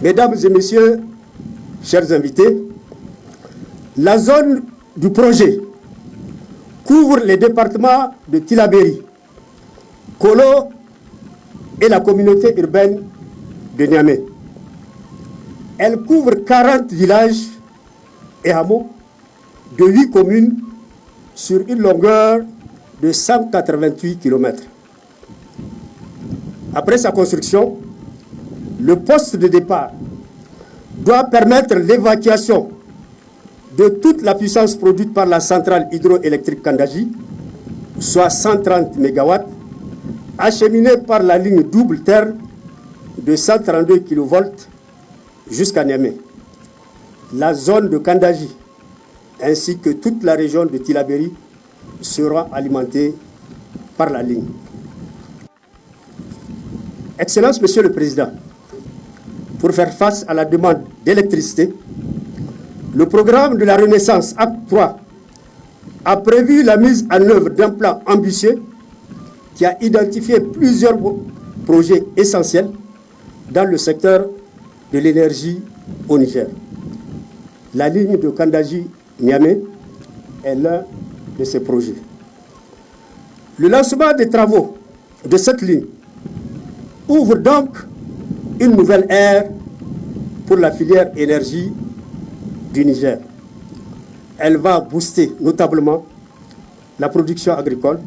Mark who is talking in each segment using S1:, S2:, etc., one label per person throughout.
S1: Mesdames et messieurs, chers invités, la zone du projet couvre les départements de Tillabéri, Kolo et la communauté urbaine de Niamey. Elle couvre 40 villages et hameaux de 8 communes sur une longueur de 188 km. Après sa construction, le poste de départ doit permettre l'évacuation de toute la puissance produite par la centrale hydroélectrique Kandaji, soit 130 MW, acheminée par la ligne double terre de 132 kV jusqu'à Niamey. La zone de Kandaji ainsi que toute la région de Tillabéri sera alimentée par la ligne. Excellence, Monsieur le Président, pour faire face à la demande d'électricité, le programme de la Renaissance Acte 3 a prévu la mise en œuvre d'un plan ambitieux qui a identifié plusieurs projets essentiels dans le secteur de l'énergie au Niger. La ligne de Kandaji-Niamey est l'un de ces projets. Le lancement des travaux de cette ligne ouvre donc une nouvelle ère pour la filière énergie du Niger. Elle va booster notablement la production agricole,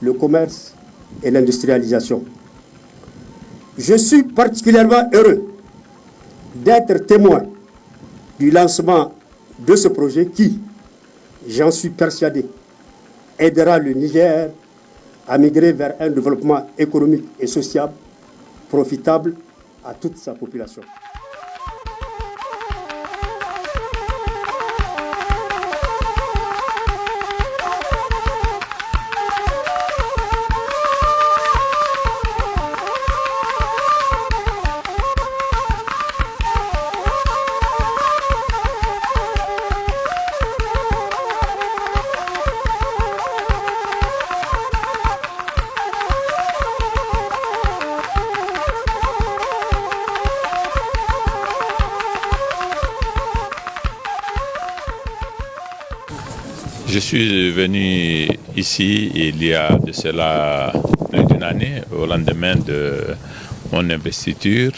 S1: le commerce et l'industrialisation. Je suis particulièrement heureux d'être témoin du lancement de ce projet qui, j'en suis persuadé, aidera le Niger à migrer vers un développement économique et social profitable à toute sa population.
S2: Je suis venu ici il y a de cela plus d'une année, au lendemain de mon investiture.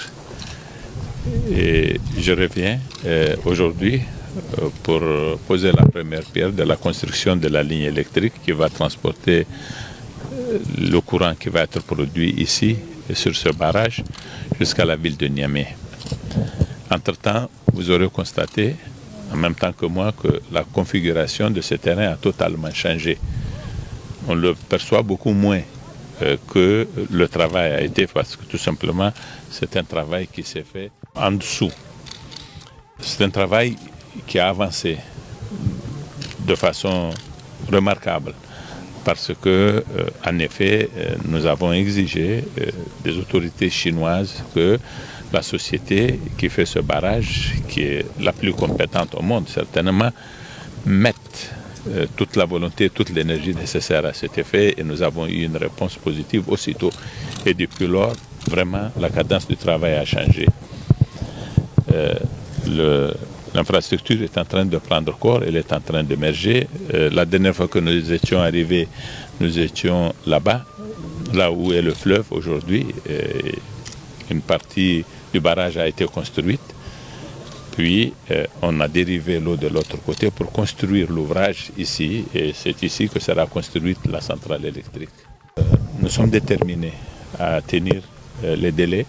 S2: Et je reviens aujourd'hui pour poser la première pierre de la construction de la ligne électrique qui va transporter le courant qui va être produit ici sur ce barrage jusqu'à la ville de Niamey. Entre-temps, vous aurez constaté en même temps que moi que la configuration de ce terrain a totalement changé. On le perçoit beaucoup moins que le travail a été parce que tout simplement c'est un travail qui s'est fait en dessous. C'est un travail qui a avancé de façon remarquable parce que, en effet, nous avons exigé des autorités chinoises que la société qui fait ce barrage, qui est la plus compétente au monde, certainement, mette toute la volonté, toute l'énergie nécessaire à cet effet et nous avons eu une réponse positive aussitôt. Et depuis lors, vraiment, la cadence du travail a changé. L'infrastructure est en train de prendre corps, elle est en train d'émerger. La dernière fois que nous étions arrivés, nous étions là-bas, là où est le fleuve aujourd'hui. Une partie du barrage a été construite, puis on a dérivé l'eau de l'autre côté pour construire l'ouvrage ici, et c'est ici que sera construite la centrale électrique. Nous sommes déterminés à tenir les délais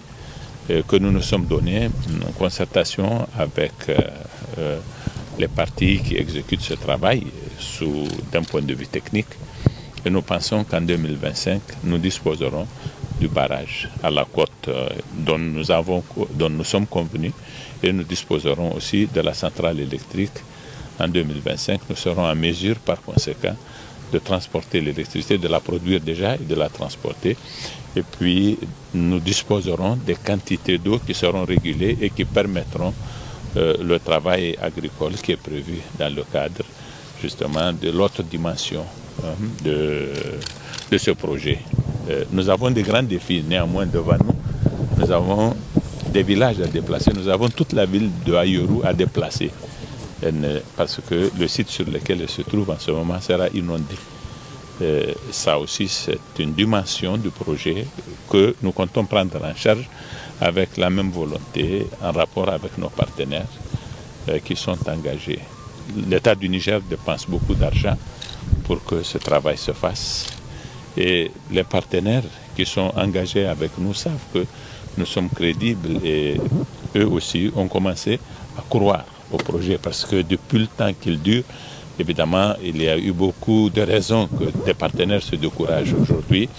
S2: que nous nous sommes donnés en concertation avec les parties qui exécutent ce travail d'un point de vue technique, et nous pensons qu'en 2025, nous disposerons du barrage à la côte dont nous sommes convenus, et nous disposerons aussi de la centrale électrique en 2025. Nous serons en mesure par conséquent de transporter l'électricité, de la produire déjà et de la transporter. Et puis nous disposerons des quantités d'eau qui seront régulées et qui permettront le travail agricole qui est prévu dans le cadre justement de l'autre dimension de ce projet. Nous avons des grands défis néanmoins devant nous. Nous avons des villages à déplacer. Nous avons toute la ville de Ayoru à déplacer parce que le site sur lequel elle se trouve en ce moment sera inondé. Ça aussi, c'est une dimension du projet que nous comptons prendre en charge avec la même volonté, en rapport avec nos partenaires qui sont engagés. L'État du Niger dépense beaucoup d'argent pour que ce travail se fasse. Et les partenaires qui sont engagés avec nous savent que nous sommes crédibles et eux aussi ont commencé à croire au projet parce que depuis le temps qu'il dure, évidemment, il y a eu beaucoup de raisons que des partenaires se découragent aujourd'hui.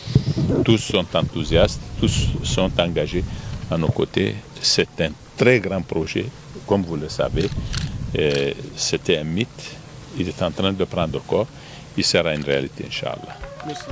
S2: Tous sont enthousiastes, tous sont engagés à nos côtés. C'est un très grand projet, comme vous le savez. C'était un mythe. Il est en train de prendre corps. Il sera une réalité, Inch'Allah.
S3: Merci.